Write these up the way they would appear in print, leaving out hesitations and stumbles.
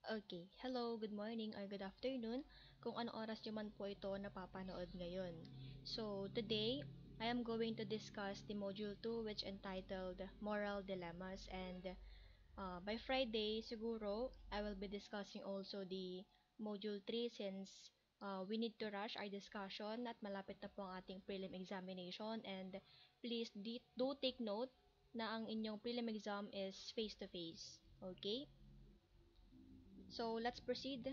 Okay. Hello, good morning or good afternoon kung ano oras nyo man po ito napapanood ngayon. So, today, I am going to discuss the Module 2 which entitled Moral Dilemmas, and by Friday, siguro, I will be discussing also the Module 3 since we need to rush our discussion at malapit na po ang ating prelim examination, and please do take note na ang inyong prelim exam is face-to-face. Okay? So, let's proceed.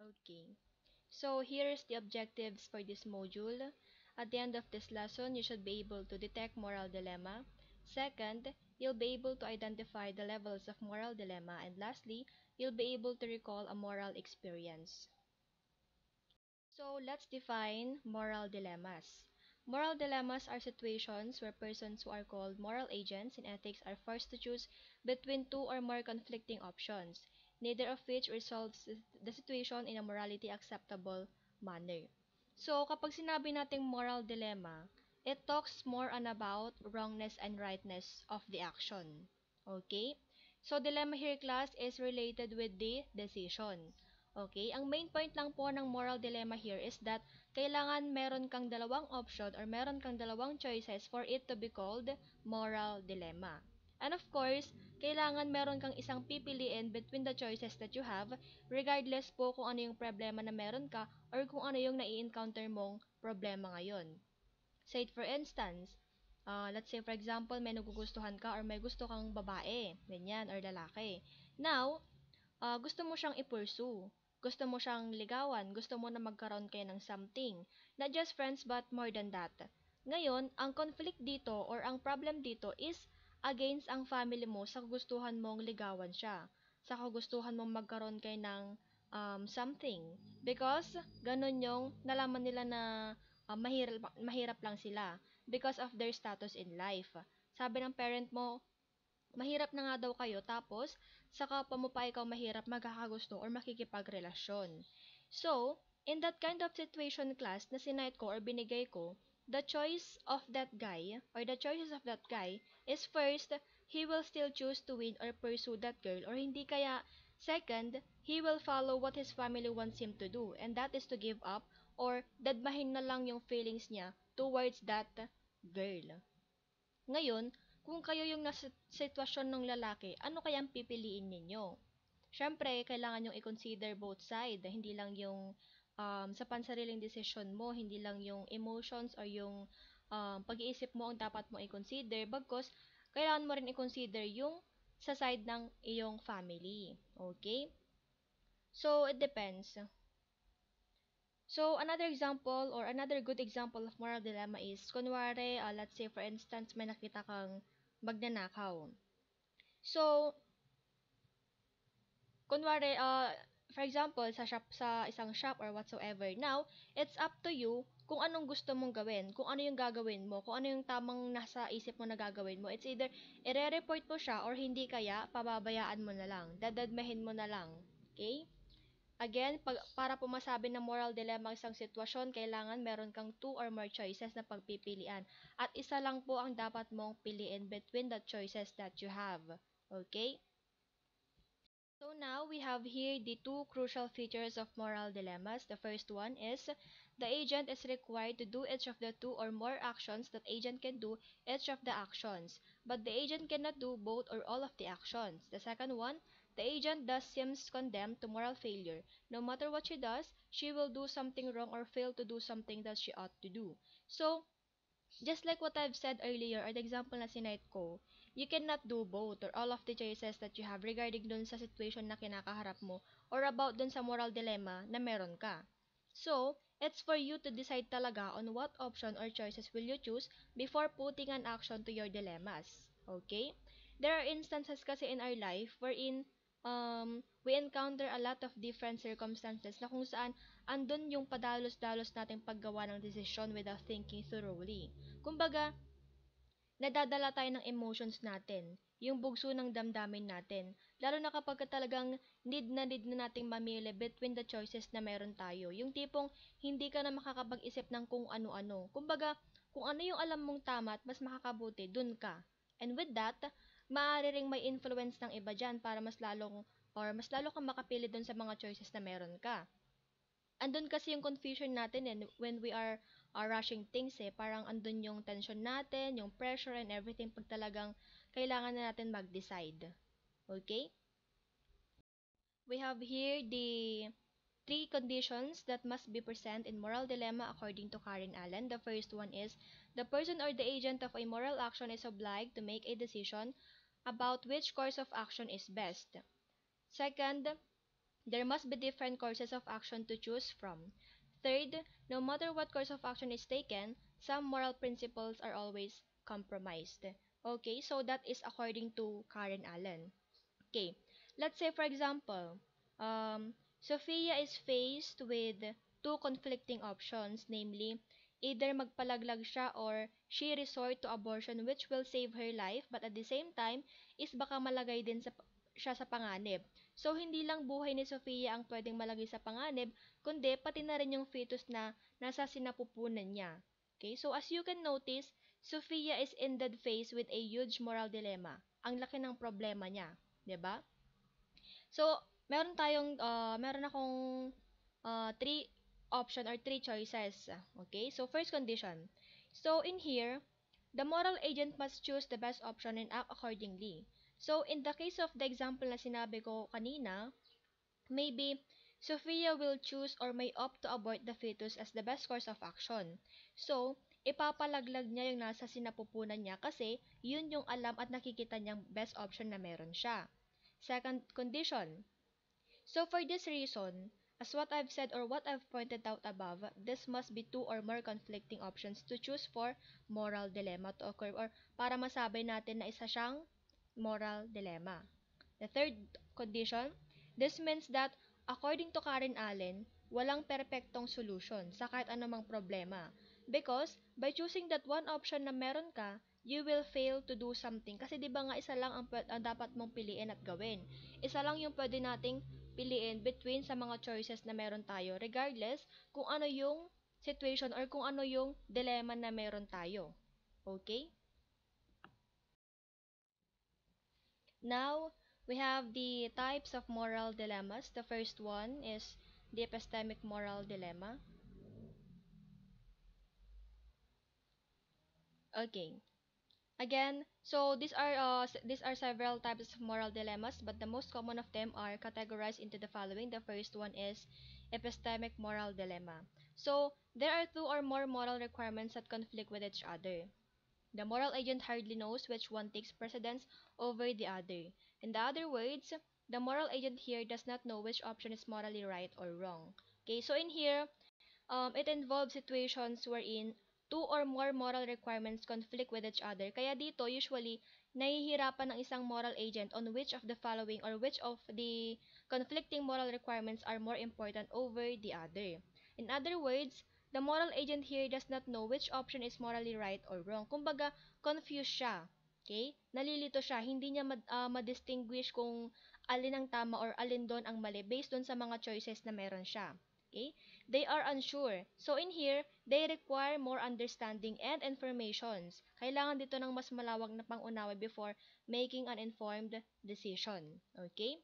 Okay. So, here's the objectives for this module. At the end of this lesson, you should be able to detect moral dilemma. Second, you'll be able to identify the levels of moral dilemma. And lastly, you'll be able to recall a moral experience. So, let's define moral dilemmas. Moral dilemmas are situations where persons who are called moral agents in ethics are forced to choose between two or more conflicting options, neither of which resolves the situation in a morality acceptable manner. So, kapag sinabi nating moral dilemma, it talks more on about wrongness and rightness of the action. Okay? So, dilemma here, class, is related with the decision. Okay, ang main point lang po ng moral dilemma here is that kailangan meron kang dalawang option or meron kang dalawang choices for it to be called moral dilemma. And of course, kailangan meron kang isang pipiliin between the choices that you have, regardless po kung ano yung problema na meron ka or kung ano yung nai-encounter mong problema ngayon. Say for instance, let's say for example, may nagugustuhan ka or may gusto kang babae, ganyan, or lalaki. Now, gusto mo siyang i-pursue. Gusto mo siyang ligawan. Gusto mo na magkaroon kayo ng something. Not just friends but more than that. Ngayon, ang conflict dito or ang problem dito is against ang family mo sa kagustuhan mong ligawan siya. Sa kagustuhan mong magkaroon kayo ng something. Because, ganun yung nalaman nila na mahirap lang sila because of their status in life. Sabi ng parent mo, mahirap na nga daw kayo tapos saka pa mo pa ikaw mahirap magkakagusto or makikipagrelasyon. So, in that kind of situation, class, na sinight ko or binigay ko, the choice of that guy or the choices of that guy is first, he will still choose to win or pursue that girl, or hindi kaya second, he will follow what his family wants him to do, and that is to give up or dadmahin na lang yung feelings niya towards that girl. Ngayon, kung kayo yung nasa sitwasyon ng lalaki, ano kaya ang pipiliin ninyo? Siyempre, kailangan yung i-consider both side, hindi lang yung sa pansariling desisyon mo, hindi lang yung emotions or yung pag-iisip mo ang dapat mo i-consider, bagkus kailangan mo rin i-consider yung sa side ng iyong family. Okay? So, it depends. So, another example or another good example of moral dilemma is, kunwari, let's say for instance, may nakita kang magnanakaw. So, kunwari, for example, sa isang shop or whatsoever. Now, it's up to you kung anong gusto mong gawin, kung ano yung gagawin mo, kung ano yung tamang nasa isip mo na gagawin mo. It's either ire-report mo siya or hindi kaya pababayaan mo na lang, dadadmahin mo na lang. Okay? Again, para po masabi na moral dilemma ang isang sitwasyon, kailangan meron kang two or more choices na pagpipilian. At isa lang po ang dapat mong piliin between the choices that you have. Okay? So now we have here the two crucial features of moral dilemmas. The first one is the agent is required to do each of the two or more actions that agent can do each of the actions, but the agent cannot do both or all of the actions. The second one, the agent thus seems condemned to moral failure. No matter what she does, she will do something wrong or fail to do something that she ought to do. So, just like what I've said earlier or the example na sinight ko, you cannot do both or all of the choices that you have regarding dun sa situation na kinakaharap mo or about dun sa moral dilemma na meron ka. So, it's for you to decide talaga on what option or choices will you choose before putting an action to your dilemmas. Okay? There are instances kasi in our life wherein we encounter a lot of different circumstances na kung saan andun yung padalos-dalos nating paggawa ng desisyon without thinking thoroughly. Kumbaga, nadadala tayo ng emotions natin, yung bugso ng damdamin natin, lalo na kapag talagang need na nating mamili between the choices na meron tayo. Yung tipong hindi ka na makakapag-isip ng kung ano-ano. Kumbaga, kung ano yung alam mong tama at mas makakabuti, dun ka. And with that, maaari ring may influence ng iba dyan para mas lalong or mas lalo kang makapili dun sa mga choices na meron ka. Andun kasi yung confusion natin when we are rushing things parang andun yung tension natin, yung pressure and everything pag talagang kailangan na natin mag-decide. Okay? We have here the three conditions that must be present in moral dilemma according to Karen Allen. The first one is the person or the agent of a moral action is obliged to make a decision about which course of action is best. Second, there must be different courses of action to choose from. Third, no matter what course of action is taken, some moral principles are always compromised. Okay, so that is according to Karen Allen. Okay, let's say for example, Sophia is faced with two conflicting options, namely, either magpalaglag siya or she resort to abortion which will save her life but at the same time is baka malagay din siya sa panganib. So, hindi lang buhay ni Sophia ang pwedeng malagay sa panganib, kundi pati na rin yung fetus na nasa sinapupunan niya. Okay, so as you can notice, Sophia is indeed faced with a huge moral dilemma. Ang laki ng problema niya. 'Di ba? So, meron akong three option or three choices. Okay? So, first condition. So, in here, the moral agent must choose the best option and act accordingly. So, in the case of the example na sinabi ko kanina, maybe Sophia will choose or may opt to abort the fetus as the best course of action. So, ipapalaglag niya yung nasa sinapupunan niya kasi yun yung alam at nakikita niyang best option na meron siya. Second condition. So for this reason, as what I've said or what I've pointed out above, this must be two or more conflicting options to choose for moral dilemma to occur or para masabi natin na isa siyang moral dilemma. The third condition, this means that according to Karen Allen, walang perpektong solution sa kahit anumang problema. Because by choosing that one option na meron ka, you will fail to do something. Kasi di ba nga isa lang ang dapat mong piliin at gawin. Isa lang yung pwede nating piliin between sa mga choices na meron tayo regardless kung ano yung situation or kung ano yung dilemma na meron tayo. Okay? Now, we have the types of moral dilemmas. The first one is the epistemic moral dilemma. Okay. Again, so these are several types of moral dilemmas, but the most common of them are categorized into the following. The first one is epistemic moral dilemma. So, there are two or more moral requirements that conflict with each other. The moral agent hardly knows which one takes precedence over the other. In other words, the moral agent here does not know which option is morally right or wrong. Okay, so in here, it involves situations wherein two or more moral requirements conflict with each other. Kaya dito, usually, nahihirapan ng isang moral agent on which of the following or which of the conflicting moral requirements are more important over the other. In other words, the moral agent here does not know which option is morally right or wrong. Kumbaga, confused siya. Okay? Nalilito siya. Hindi niya ma-distinguish kung alin ang tama or alin doon ang mali based doon sa mga choices na meron siya. Okay? They are unsure. So in here, they require more understanding and informations. Kailangan dito ng mas malawak na pang-unawa before making an informed decision. Okay?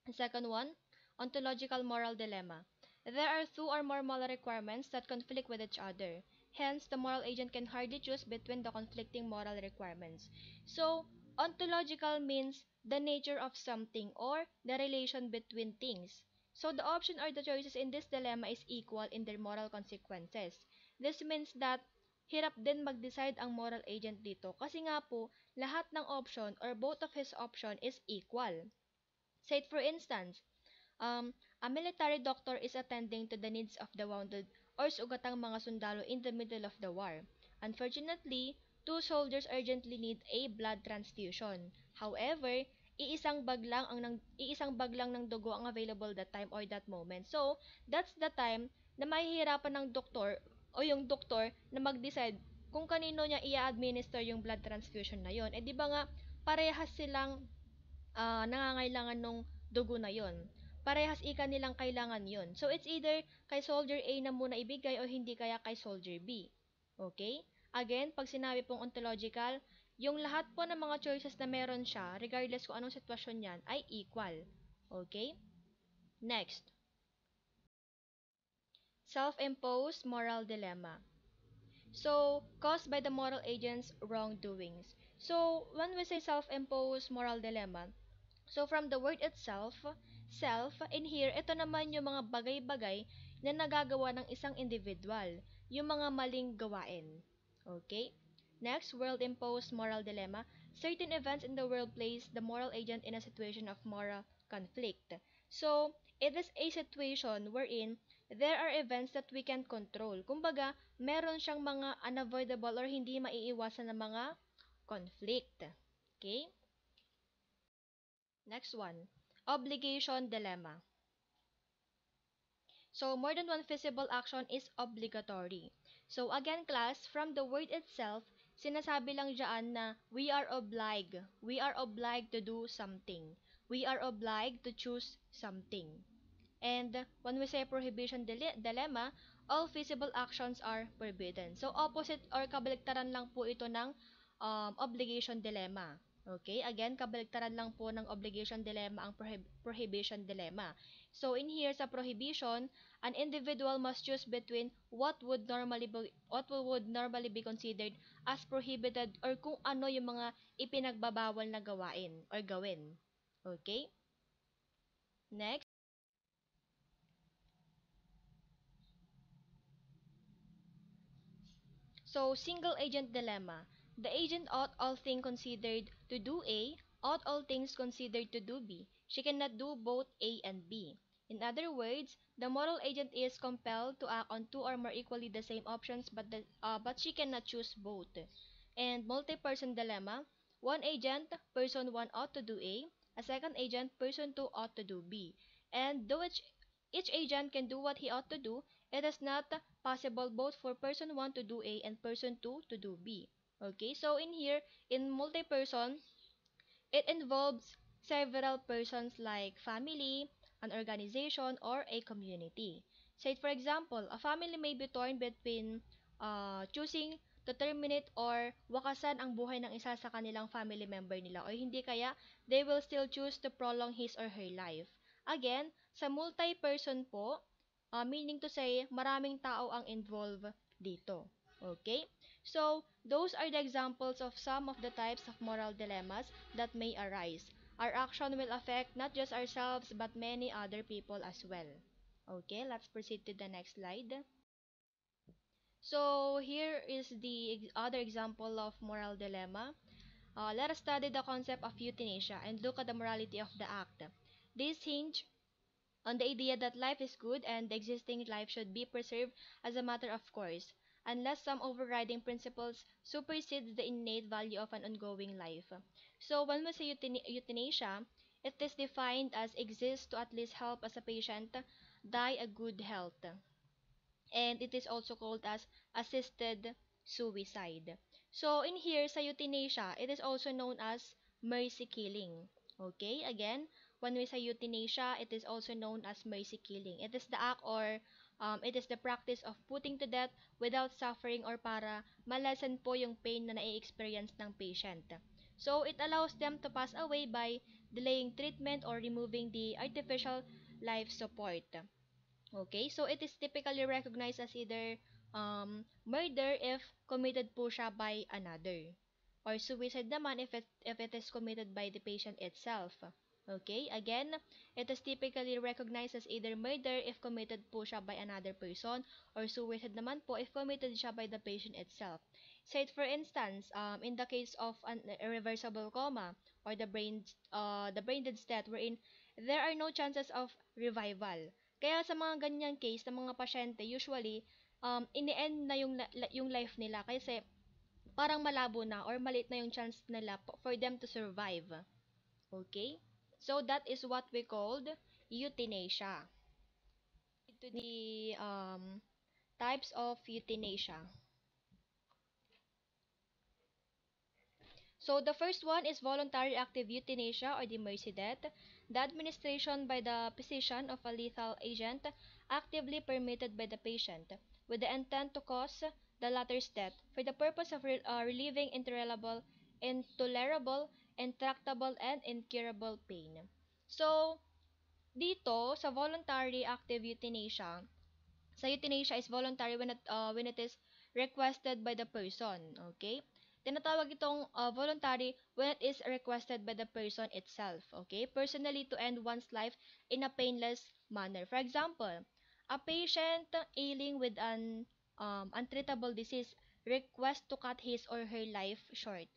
The second one, ontological moral dilemma. There are two or more moral requirements that conflict with each other. Hence, the moral agent can hardly choose between the conflicting moral requirements. So, ontological means the nature of something or the relation between things. So, the option or the choices in this dilemma is equal in their moral consequences. This means that hirap din mag-decide ang moral agent dito kasi nga po, lahat ng option or both of his option is equal. Say for instance, a military doctor is attending to the needs of the wounded or sugatang mga sundalo in the middle of the war. Unfortunately, two soldiers urgently need a blood transfusion. However, iisang bag lang ng dugo ang available that time or that moment. So, that's the time na mahihirapan ng doktor o yung doktor na mag-decide kung kanino niya i-administer yung blood transfusion na yon. Eh di ba nga parehas silang nangangailangan nung dugo na yon. Parehas nilang kailangan yon. So, it's either kay Soldier A na muna ibigay o hindi kaya kay Soldier B. Okay? Again, pag sinabi pong ontological, yung lahat po ng mga choices na meron siya, regardless kung anong sitwasyon yan, ay equal. Okay? Next, self-imposed moral dilemma. So, caused by the moral agent's wrongdoings. So, when we say self-imposed moral dilemma, so from the word itself, self, in here, ito naman yung mga bagay-bagay na nagagawa ng isang individual, yung mga maling gawain. Okay? Next, world-imposed moral dilemma. Certain events in the world place the moral agent in a situation of moral conflict. So, it is a situation wherein there are events that we can control. Kumbaga, meron siyang mga unavoidable or hindi maiiwasan na mga conflict. Okay? Next one, obligation dilemma. So, more than one feasible action is obligatory. So, again, class, from the word itself, sinasabi lang dyan na we are obliged to do something. We are obliged to choose something. And when we say prohibition dilemma, all feasible actions are forbidden. So, opposite or kabaliktaran lang po ito ng obligation dilemma. Okay? Again, kabaliktaran lang po ng obligation dilemma ang prohibition dilemma. So, in here sa prohibition, an individual must choose between what would normally be considered as prohibited or kung ano yung mga ipinagbabawal na gawain or gawin. Okay? Next. So, single agent dilemma. The agent ought all things considered to do A, ought all things considered to do B. She cannot do both A and B. In other words, the moral agent is compelled to act on two or more equally the same options, but she cannot choose both. And multi-person dilemma. One agent, person 1 ought to do A second agent, person 2 ought to do B. And though each agent can do what he ought to do, it is not possible both for person 1 to do A and person 2 to do B. Okay, so in here, in multi-person, it involves several persons like family, an organization, or a community. Say, for example, a family may be torn between choosing to terminate or wakasan ang buhay ng isa sa kanilang family member nila o hindi kaya they will still choose to prolong his or her life. Again, sa multi-person po, meaning to say, maraming tao ang involved dito. Okay? So, those are the examples of some of the types of moral dilemmas that may arise. Our action will affect not just ourselves but many other people as well. Okay, let's proceed to the next slide. So, here is the other example of moral dilemma. Let us study the concept of euthanasia and look at the morality of the act. This hinge on the idea that life is good and the existing life should be preserved as a matter of course, unless some overriding principles supersedes the innate value of an ongoing life. So when we say euthanasia, it is defined as exists to at least help as a patient die a good health, and it is also called as assisted suicide. So in here sa euthanasia, it is also known as mercy killing. Okay, again, when we say euthanasia, it is also known as mercy killing. It is the act or it is the practice of putting to death without suffering or para malasan po yung pain na nai-experience ng patient. So it allows them to pass away by delaying treatment or removing the artificial life support. Okay, so it is typically recognized as either murder if committed po siya by another, or suicide naman if it is committed by the patient itself. Okay, again, it is typically recognized as either murder if committed po siya by another person, or suicide naman po if committed siya by the patient itself. Say for instance, in the case of an irreversible coma or the brain dead state wherein there are no chances of revival. Kaya sa mga ganyang case ng mga pasyente, usually, ini-end na yung life nila kasi parang malabo na or maliit na yung chance nila for them to survive. Okay? So, that is what we called euthanasia. To the types of euthanasia. So the first one is voluntary active euthanasia or the mercy death, the administration by the physician of a lethal agent actively permitted by the patient with the intent to cause the latter's death for the purpose of relieving intolerable, intractable, and incurable pain. So, Dito, sa voluntary active euthanasia, sa euthanasia is voluntary when it is requested by the person, okay? Tinatawag itong voluntary when it is requested by the person itself, okay? Personally to end one's life in a painless manner. For example, a patient ailing with an untreatable disease requests to cut his or her life short.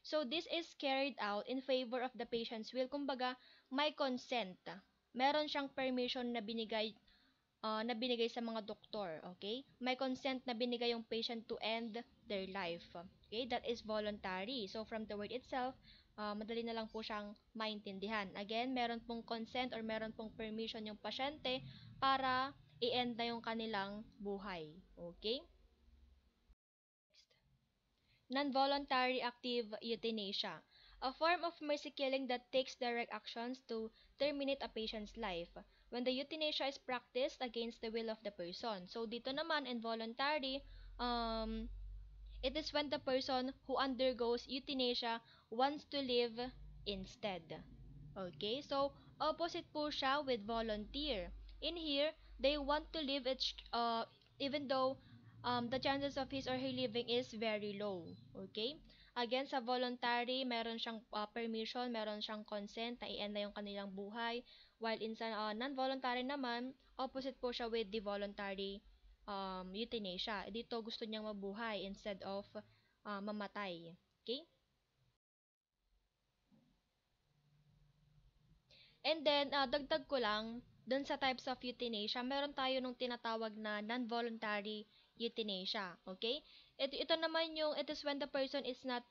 So this is carried out in favor of the patient's will. Kumbaga, may consent. Meron siyang permission na binigay sa mga doktor, okay? May consent na binigay yung patient to end their life. Okay? That is voluntary. So, from the word itself, madali na lang po siyang maintindihan. Again, meron pong consent or meron pong permission yung pasyente para i-end na yung kanilang buhay. Okay? Non-voluntary active euthanasia, a form of mercy killing that takes direct actions to terminate a patient's life when the euthanasia is practiced against the will of the person. So dito naman involuntary, um, it is when the person who undergoes euthanasia wants to live instead. Okay, so opposite po siya with volunteer. In here, they want to live it even though the chances of his or her living is very low. Okay? Again, sa voluntary, meron siyang permission, meron siyang consent na i-end na yung kanilang buhay. While in sa non-voluntary naman, opposite po siya with the voluntary euthanasia. Dito gusto niyang mabuhay instead of mamatay. Okay? And then, dagdag ko lang, dun sa types of euthanasia, meron tayo nung tinatawag na non-voluntary euthanasia. Okay? Ito naman yung, it is when the person is not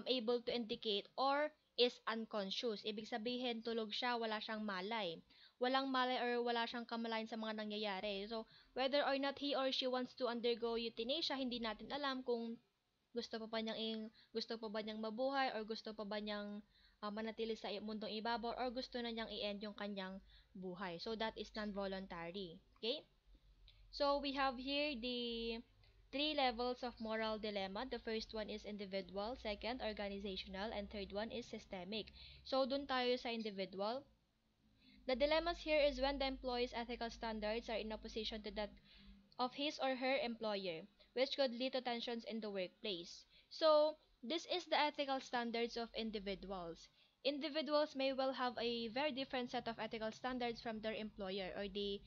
able to indicate or is unconscious. Ibig sabihin, tulog siya, wala siyang malay. Walang malay or wala siyang kamalayan sa mga nangyayari. So, whether or not he or she wants to undergo euthanasia, hindi natin alam kung gusto pa ba niyang mabuhay or gusto pa ba niyang manatili sa mundong ibabaw or gusto na niyang i-end yung kanyang buhay. So that is non-voluntary. Okay? So we have here the three levels of moral dilemma. The first one is individual, second organizational, and third one is systemic. So dun tayo sa individual. The dilemmas here is when the employee's ethical standards are in opposition to that of his or her employer, which could lead to tensions in the workplace. So, this is the ethical standards of individuals. Individuals may well have a very different set of ethical standards from their employer or the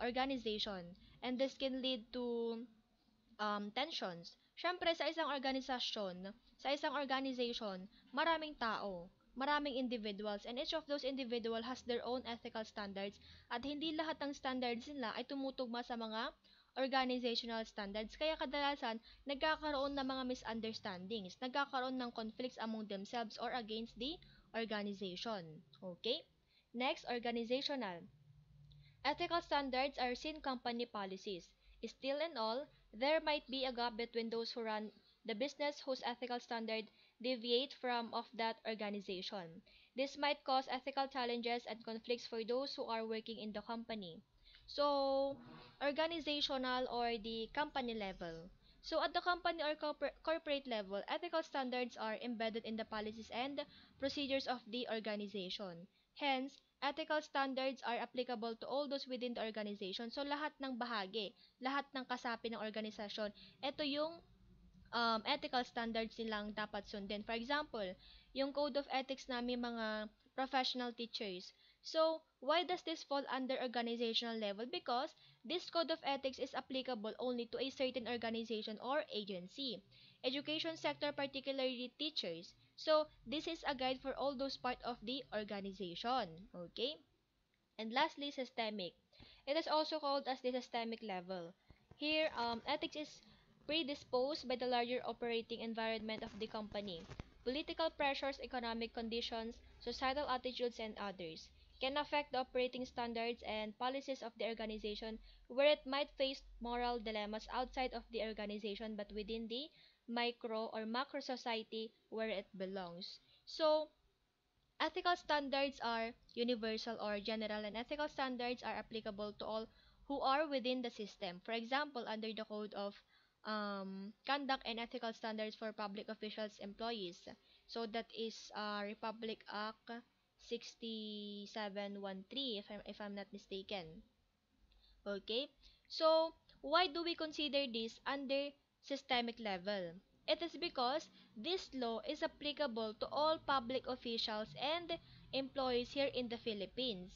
organization, and this can lead to tensions. Siyempre, sa isang organization, maraming tao, maraming individuals, and each of those individual has their own ethical standards at hindi lahat ng standards nila ay tumutugma sa mga organizational standards. Kaya kadalasan, nagkakaroon ng mga misunderstandings, nagkakaroon ng conflicts among themselves or against the organization. Okay? Next, organizational. Ethical standards are seen company policies. Still and all, there might be a gap between those who run the business whose ethical standard deviate from of that organization. This might cause ethical challenges and conflicts for those who are working in the company. So, organizational or the company level. So, at the company or corporate level, ethical standards are embedded in the policies and procedures of the organization. Hence, ethical standards are applicable to all those within the organization. So, lahat ng bahagi, lahat ng kasapi ng organisasyon, ito yung ethical standards nilang dapat sundin. For example, yung code of ethics namin mga professional teachers. So, why does this fall under organizational level? Because this code of ethics is applicable only to a certain organization or agency. Education sector, particularly teachers. So, this is a guide for all those part of the organization. Okay? And lastly, systemic. It is also called as the systemic level. Here, ethics is predisposed by the larger operating environment of the company. Political pressures, economic conditions, societal attitudes, and others can affect the operating standards and policies of the organization where it might face moral dilemmas outside of the organization but within the micro or macro society where it belongs. So, ethical standards are universal or general, and ethical standards are applicable to all who are within the system. For example, under the Code of Conduct and Ethical Standards for Public Officials Employees. So that is Republic Act 6713 if I'm not mistaken. Okay? So, why do we consider this under systemic level? It is because this law is applicable to all public officials and employees here in the Philippines.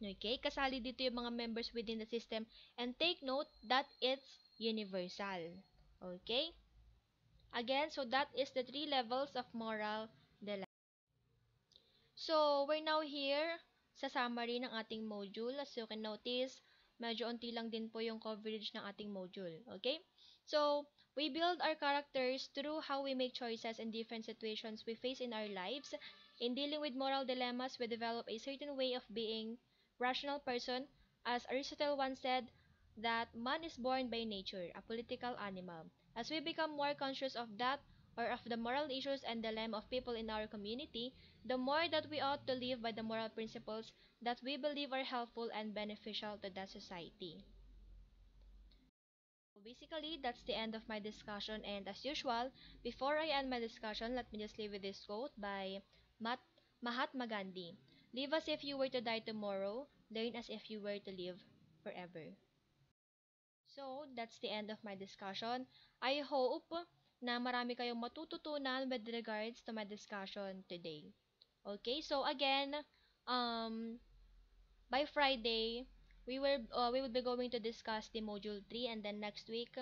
Okay? Kasali dito yung mga members within the system, and take note that it's universal. Okay? Again, so that is the three levels of moral dilemma. So, we're now here sa summary ng ating module. As you can notice, medyo onti lang din po yung coverage ng ating module. Okay? So, we build our characters through how we make choices in different situations we face in our lives. In dealing with moral dilemmas, we develop a certain way of being rational person. As Aristotle once said, that man is born by nature, a political animal. As we become more conscious of that, or of the moral issues and dilemma of people in our community, the more that we ought to live by the moral principles that we believe are helpful and beneficial to the society. So basically, that's the end of my discussion, and as usual, before I end my discussion, let me just leave with this quote by Mat- Mahatma Gandhi. Live as if you were to die tomorrow, learn as if you were to live forever. So, that's the end of my discussion. I hope na marami kayong matututunan with regards to my discussion today. Okay, so again, um, by Friday, we will be going to discuss the module 3, and then next week,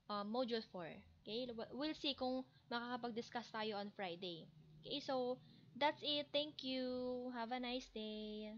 module 4. Okay, we'll see kung makakapag-discuss tayo on Friday. Okay, so that's it. Thank you. Have a nice day.